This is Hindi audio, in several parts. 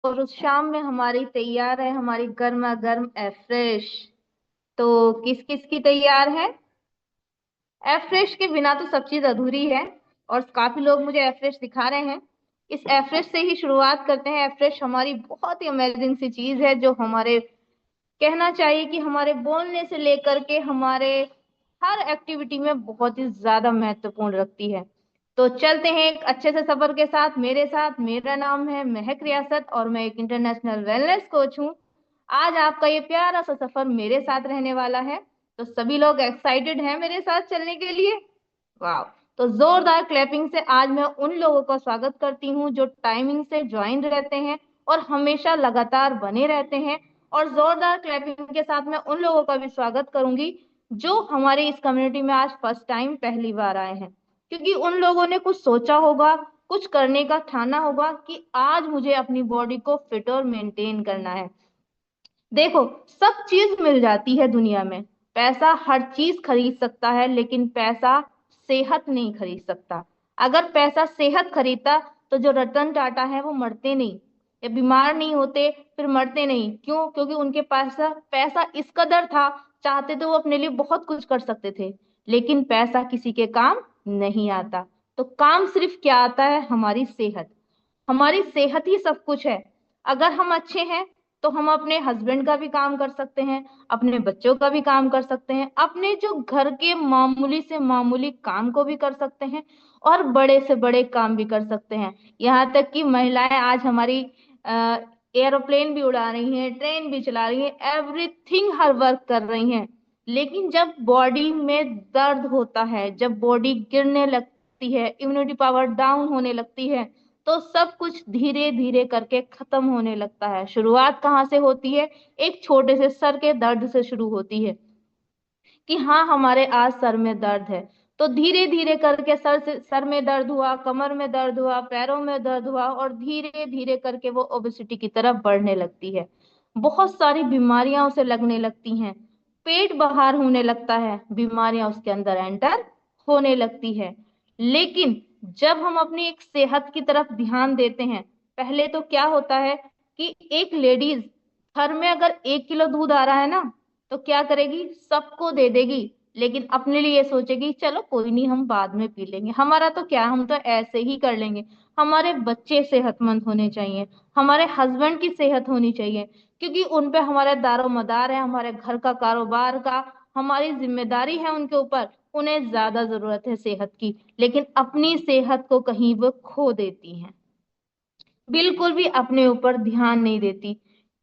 और उस शाम में हमारी तैयार है हमारी गर्मा गर्म एफ्रेश। तो किस किस की तैयार है? एफ्रेश के बिना तो सब चीज अधूरी है। और काफी लोग मुझे एफ्रेश दिखा रहे हैं। इस एफ्रेश से ही शुरुआत करते हैं। एफ्रेश हमारी बहुत ही अमेजिंग सी चीज है जो हमारे कहना चाहिए कि हमारे बोलने से लेकर के हमारे हर एक्टिविटी में बहुत ही ज्यादा महत्वपूर्ण रखती है। तो चलते हैं एक अच्छे से सफर के साथ मेरे साथ। मेरा नाम है महक रियासत और मैं एक इंटरनेशनल वेलनेस कोच हूँ। आज आपका ये प्यारा सा सफर मेरे साथ रहने वाला है। तो सभी लोग एक्साइटेड हैं मेरे साथ चलने के लिए? वाह! तो जोरदार क्लैपिंग से आज मैं उन लोगों का स्वागत करती हूँ जो टाइमिंग से ज्वाइन रहते हैं और हमेशा लगातार बने रहते हैं। और जोरदार क्लैपिंग के साथ मैं उन लोगों का भी स्वागत करूंगी जो हमारे इस कम्युनिटी में आज फर्स्ट टाइम पहली बार आए हैं। क्योंकि उन लोगों ने कुछ सोचा होगा, कुछ करने का ठाना होगा कि आज मुझे अपनी बॉडी को फिट और मेंटेन करना है। देखो, सब चीज मिल जाती है दुनिया में। पैसा हर चीज खरीद सकता है लेकिन पैसा सेहत नहीं खरीद सकता। अगर पैसा सेहत खरीदता तो जो रतन टाटा है वो मरते नहीं या बीमार नहीं होते, फिर मरते नहीं। क्यों? क्योंकि उनके पास पैसा इस कदर था, चाहते तो वो अपने लिए बहुत कुछ कर सकते थे। लेकिन पैसा किसी के काम नहीं आता। तो काम सिर्फ क्या आता है? हमारी सेहत। हमारी सेहत ही सब कुछ है। अगर हम अच्छे हैं तो हम अपने हस्बैंड का भी काम कर सकते हैं, अपने बच्चों का भी काम कर सकते हैं, अपने जो घर के मामूली से मामूली काम को भी कर सकते हैं और बड़े से बड़े काम भी कर सकते हैं। यहाँ तक कि महिलाएं आज हमारी एरोप्लेन भी उड़ा रही हैं, ट्रेन भी चला रही हैं, एवरीथिंग हर वर्क कर रही हैं। लेकिन जब बॉडी में दर्द होता है, जब बॉडी गिरने लगती है, इम्यूनिटी पावर डाउन होने लगती है, तो सब कुछ धीरे धीरे करके खत्म होने लगता है। शुरुआत कहाँ से होती है? एक छोटे से सर के दर्द से शुरू होती है कि हाँ, हमारे आज सर में दर्द है। तो धीरे धीरे करके सर में दर्द हुआ, कमर में दर्द हुआ, पैरों में दर्द हुआ और धीरे धीरे करके वो ओबेसिटी की तरफ बढ़ने लगती है। बहुत सारी बीमारियां उसे लगने लगती हैं। पेट बाहर होने लगता है, बीमारियां उसके अंदर एंटर होने लगती है। लेकिन जब हम अपनी एक सेहत की तरफ ध्यान देते हैं, पहले तो क्या होता है कि एक लेडीज घर में अगर 1 किलो दूध आ रहा है ना, तो क्या करेगी? सबको दे देगी। लेकिन अपने लिए सोचेगी चलो कोई नहीं, हम बाद में पी लेंगे, हमारा तो क्या, हम तो ऐसे ही कर लेंगे। हमारे बच्चे सेहतमंद होने चाहिए, हमारे हस्बैंड की सेहत होनी चाहिए, क्योंकि उन पे हमारा दारो मदार है, हमारे घर का कारोबार का हमारी जिम्मेदारी है उनके ऊपर। उन्हें ज्यादा जरूरत है सेहत की, लेकिन अपनी सेहत को कहीं वो खो देती हैं, बिल्कुल भी अपने ऊपर ध्यान नहीं देती।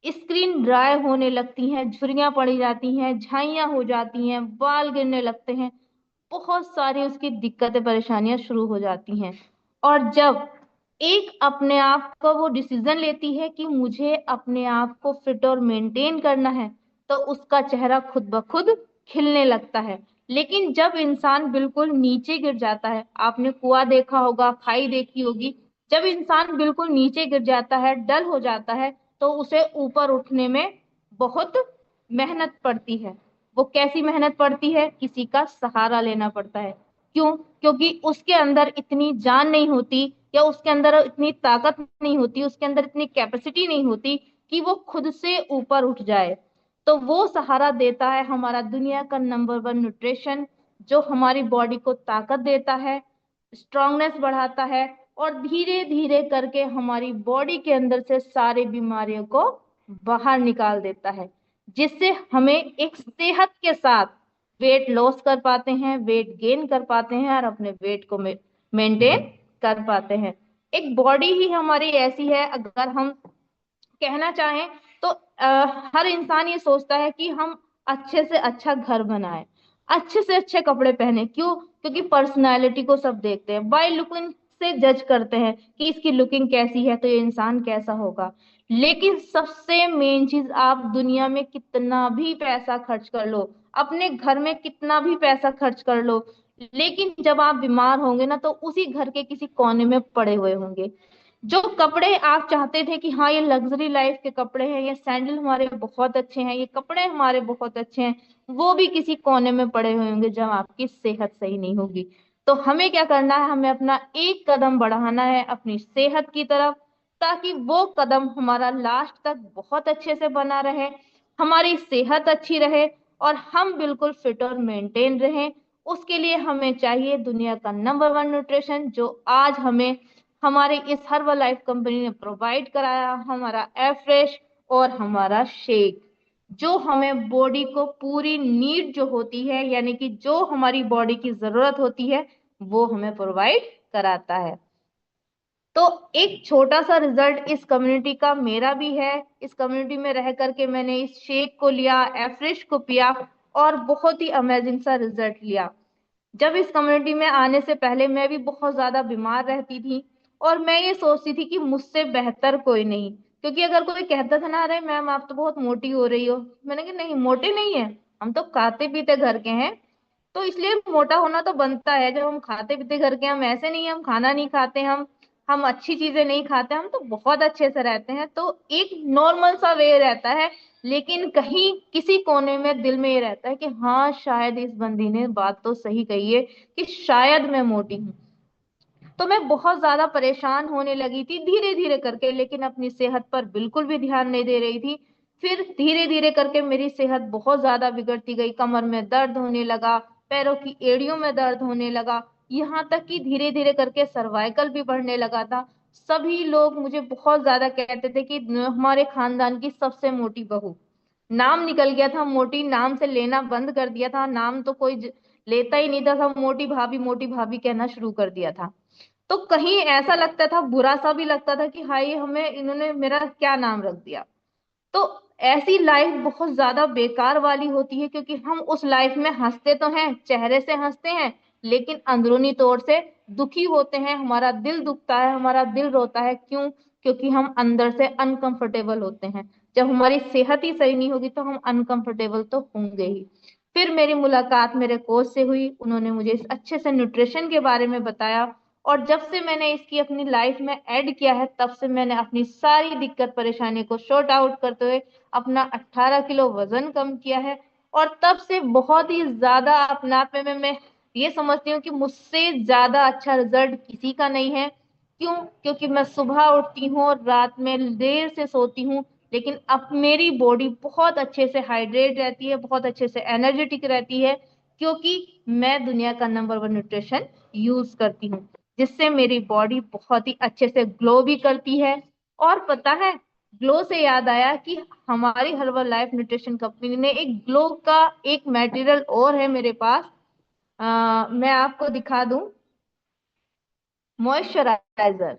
स्क्रीन ड्राई होने लगती हैं, झुर्रियां पड़ी जाती हैं, झाइयां हो जाती हैं, बाल गिरने लगते हैं, बहुत सारी उसकी दिक्कतें परेशानियां शुरू हो जाती हैं। और जब एक अपने आप का वो डिसीजन लेती है कि मुझे अपने आप को फिट और मेंटेन करना है, तो उसका चेहरा खुद ब खुद खिलने लगता है। लेकिन जब इंसान बिल्कुल नीचे गिर जाता है, आपने कुआं देखा होगा, खाई देखी होगी, जब इंसान बिल्कुल नीचे गिर जाता है, डल हो जाता है, तो उसे ऊपर उठने में बहुत मेहनत पड़ती है। वो कैसी मेहनत पड़ती है? किसी का सहारा लेना पड़ता है। क्यों? क्योंकि उसके अंदर इतनी जान नहीं होती या उसके अंदर इतनी ताकत नहीं होती, उसके अंदर इतनी कैपेसिटी नहीं होती कि वो खुद से ऊपर उठ जाए। तो वो सहारा देता है हमारा दुनिया का नंबर वन न्यूट्रिशन, जो हमारी बॉडी को ताकत देता है, स्ट्रांगनेस बढ़ाता है और धीरे धीरे करके हमारी बॉडी के अंदर से सारी बीमारियों को बाहर निकाल देता है, जिससे हमें एक सेहत के साथ वेट लॉस कर पाते हैं, वेट गेन कर पाते हैं और अपने वेट को मेंटेन कर पाते हैं। एक बॉडी ही हमारी ऐसी है, अगर हम कहना चाहें तो हर इंसान ये सोचता है कि हम अच्छे से अच्छा घर बनाएं, अच्छे से अच्छे कपड़े पहने। क्यों? क्योंकि पर्सनालिटी को सब देखते हैं, बाय लुकिंग से जज करते हैं कि इसकी लुकिंग कैसी है तो ये इंसान कैसा होगा। लेकिन सबसे मेन चीज, आप दुनिया में कितना भी पैसा खर्च कर लो, अपने घर में कितना भी पैसा खर्च कर लो, लेकिन जब आप बीमार होंगे ना, तो उसी घर के किसी कोने में पड़े हुए होंगे। जो कपड़े आप चाहते थे कि हाँ, ये लग्जरी लाइफ के कपड़े हैं, ये सैंडल हमारे बहुत अच्छे हैं, ये कपड़े हमारे बहुत अच्छे हैं, वो भी किसी कोने में पड़े हुए होंगे जब आपकी सेहत सही नहीं होगी। तो हमें क्या करना है? हमें अपना एक कदम बढ़ाना है अपनी सेहत की तरफ। ताकि वो कदम हमारा लास्ट तक बहुत अच्छे से बना रहे, हमारी सेहत अच्छी रहे और हम बिल्कुल फिट और मेंटेन रहें। उसके लिए हमें चाहिए दुनिया का नंबर वन न्यूट्रिशन, जो आज हमें हमारे इस हर्बल लाइफ कंपनी ने प्रोवाइड कराया, हमारा एफ्रेश और हमारा शेक, जो हमें बॉडी को पूरी नीड जो होती है, यानी कि जो हमारी बॉडी की जरूरत होती है, वो हमें प्रोवाइड कराता है। तो एक छोटा सा रिजल्ट इस कम्युनिटी का मेरा भी है। इस कम्युनिटी में रह करके मैंने इस शेक को लिया, एफ्रेश को पिया और बहुत ही अमेजिंग सा रिजल्ट लिया। जब इस कम्युनिटी में आने से पहले मैं भी बहुत ज्यादा बीमार रहती थी और मैं ये सोचती थी कि मुझसे बेहतर कोई नहीं, क्योंकि अगर कोई कहता था ना, अरे मैम आप तो बहुत मोटी हो रही हो, मैंने कहा नहीं, मोटे नहीं है, हम तो खाते पीते घर के हैं, तो इसलिए मोटा होना तो बनता है। जब हम खाते पीते घर के, हम ऐसे नहीं है हम खाना नहीं खाते, हम अच्छी चीजें नहीं खाते, हम तो बहुत अच्छे से रहते हैं। तो एक नॉर्मल सा वे रहता है, लेकिन कहीं किसी कोने में दिल में ये रहता है कि हाँ शायद इस बंदी ने बात तो सही कही है कि शायद मैं मोटी हूँ। तो मैं बहुत ज्यादा परेशान होने लगी थी धीरे धीरे करके, लेकिन अपनी सेहत पर बिल्कुल भी ध्यान नहीं दे रही थी। फिर धीरे धीरे करके मेरी सेहत बहुत ज्यादा बिगड़ती गई, कमर में दर्द होने लगा, पैरों की एड़ियों में दर्द होने लगा, यहाँ तक कि धीरे धीरे करके सर्वाइकल भी बढ़ने लगा था। सभी लोग मुझे बहुत ज्यादा कहते थे कि हमारे खानदान की सबसे मोटी बहू, नाम निकल गया था मोटी, नाम से लेना बंद कर दिया था, नाम तो कोई लेता ही नहीं था, सब मोटी भाभी कहना शुरू कर दिया था। तो कहीं ऐसा लगता था, बुरा सा भी लगता था कि हाय हमें इन्होंने मेरा क्या नाम रख दिया। तो ऐसी लाइफ बहुत ज्यादा बेकार वाली होती है, क्योंकि हम उस लाइफ में हंसते तो हैं, चेहरे से हंसते हैं, लेकिन अंदरूनी तौर से दुखी होते हैं, हमारा दिल दुखता है, हमारा दिल रोता है। क्यों? क्योंकि हम अंदर से अनकंफर्टेबल होते हैं। जब हमारी सेहत ही सही नहीं होगी तो हम अनकंफर्टेबल तो होंगे ही। फिर मेरी मुलाकात मेरे कोच से हुई, उन्होंने मुझे इस अच्छे से न्यूट्रिशन के बारे में बताया, और जब से मैंने इसकी अपनी लाइफ में ऐड किया है, तब से मैंने अपनी सारी दिक्कत परेशानी को शॉर्ट आउट करते हुए अपना 18 किलो वजन कम किया है। और तब से बहुत ही ज्यादा अपने आप में मैं ये समझती हूँ कि मुझसे ज्यादा अच्छा रिजल्ट किसी का नहीं है। क्यों? क्योंकि मैं सुबह उठती हूँ और रात में देर से सोती हूँ, लेकिन अब मेरी बॉडी बहुत अच्छे से हाइड्रेट रहती है, बहुत अच्छे से एनर्जेटिक रहती है, क्योंकि मैं दुनिया का नंबर वन न्यूट्रिशन यूज करती हूँ, जिससे मेरी बॉडी बहुत ही अच्छे से ग्लो भी करती है। और पता है, ग्लो से याद आया कि हमारी हर्बल लाइफ न्यूट्रिशन कंपनी ने एक ग्लो का एक मटेरियल और है मेरे पास, मैं आपको दिखा दूं, मॉइस्चराइजर।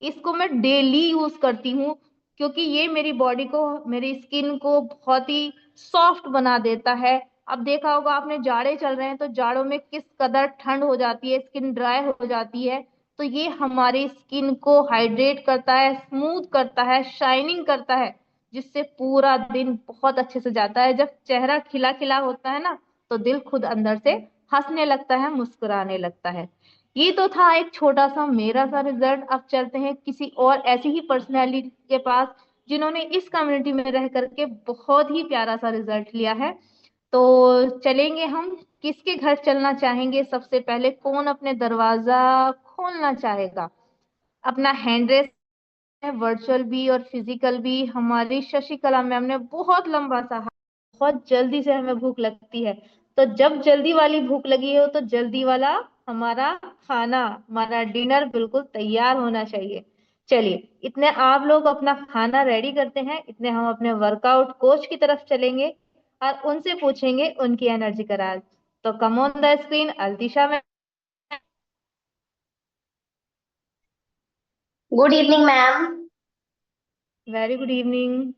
इसको मैं डेली यूज करती हूँ, क्योंकि ये मेरी बॉडी को, मेरी स्किन को बहुत ही सॉफ्ट बना देता है। अब देखा होगा आपने, जाड़े चल रहे हैं तो जाड़ों में किस कदर ठंड हो जाती है, स्किन ड्राई हो जाती है, तो ये हमारी स्किन को हाइड्रेट करता है, स्मूथ करता है, शाइनिंग करता है, जिससे पूरा दिन बहुत अच्छे से जाता है। जब चेहरा खिला खिला होता है ना, तो दिल खुद अंदर से हंसने लगता है, मुस्कुराने लगता है। ये तो था एक छोटा सा मेरा सा रिजल्ट। अब चलते हैं किसी और ऐसी ही पर्सनैलिटी के पास, जिन्होंने इस कम्युनिटी में रह करके बहुत ही प्यारा सा रिजल्ट लिया है। तो चलेंगे हम, किसके घर चलना चाहेंगे? सबसे पहले कौन अपने दरवाजा खोलना चाहेगा? अपना हैंड रेस है, वर्चुअल भी और फिजिकल भी। हमारी शशिकला मैम ने बहुत लंबा सा हाथ, बहुत जल्दी से हमें भूख लगती है, तो जब जल्दी वाली भूख लगी हो तो जल्दी वाला हमारा खाना, हमारा डिनर बिल्कुल तैयार होना चाहिए। चलिए, इतने आप लोग अपना खाना रेडी करते हैं, इतने हम अपने वर्कआउट कोच की तरफ चलेंगे और उनसे पूछेंगे उनकी एनर्जी का राज। तो कम ऑन द स्क्रीन अल्तिशा में। Good evening ma'am. Very good evening.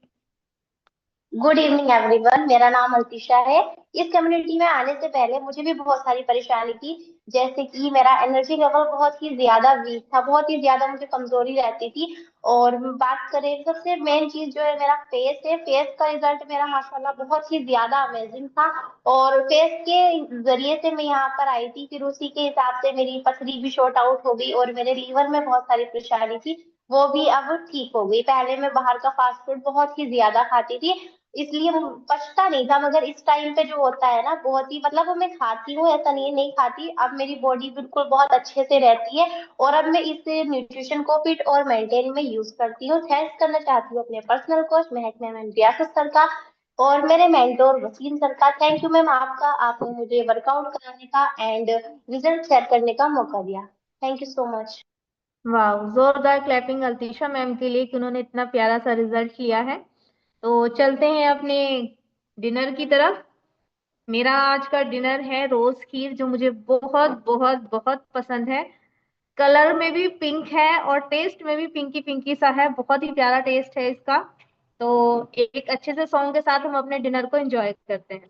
Good evening everyone, मेरा नाम अल्तिशा है। इस कम्युनिटी में आने से पहले मुझे भी बहुत सारी परेशानी थी। जैसे कि मेरा एनर्जी लेवल बहुत ही ज्यादा वीक था, बहुत ही ज्यादा मुझे कमजोरी रहती थी। और बात करें, सबसे मेन चीज जो है मेरा फेस है। फेस का रिजल्ट मेरा माशाल्लाह बहुत ही ज्यादा अमेजिंग था। और फेस के जरिए से मैं यहाँ पर आई थी, फिर उसी के हिसाब से मेरी पथरी भी शॉर्ट आउट हो गई और मेरे लीवर में बहुत सारी परेशानी थी, वो भी अब ठीक हो गई। पहले मैं बाहर का फास्ट फूड बहुत ही ज्यादा खाती थी, इसलिए वो पछता नहीं था। मगर इस टाइम पे जो होता है ना, बहुत ही मतलब वो मैं खाती हूँ, ऐसा नहीं है नहीं खाती। अब मेरी बॉडी बिल्कुल बहुत अच्छे से रहती है, और अब मैं इस न्यूट्रिशन को फिट और मेंटेन में यूज करती हूँ। थैंक्स करना चाहती हूँ अपने पर्सनल कोच महक मैम रियासत सर का, और मेरे मेंटोर वसीम सर का। थैंक यू मैम आपका, आपने मुझे वर्कआउट कराने का एंड रिजल्ट शेयर करने का मौका दिया। Thank you so much. वाह, जोरदार क्लैपिंग अल्तीशा मैम के लिए कि उन्होंने इतना प्यारा सा रिजल्ट लिया है। तो चलते हैं अपने डिनर की तरफ। मेरा आज का डिनर है रोज खीर, जो मुझे बहुत बहुत बहुत पसंद है। कलर में भी पिंक है और टेस्ट में भी पिंकी पिंकी सा है, बहुत ही प्यारा टेस्ट है इसका। तो एक अच्छे से सॉन्ग के साथ हम अपने डिनर को एंजॉय करते हैं।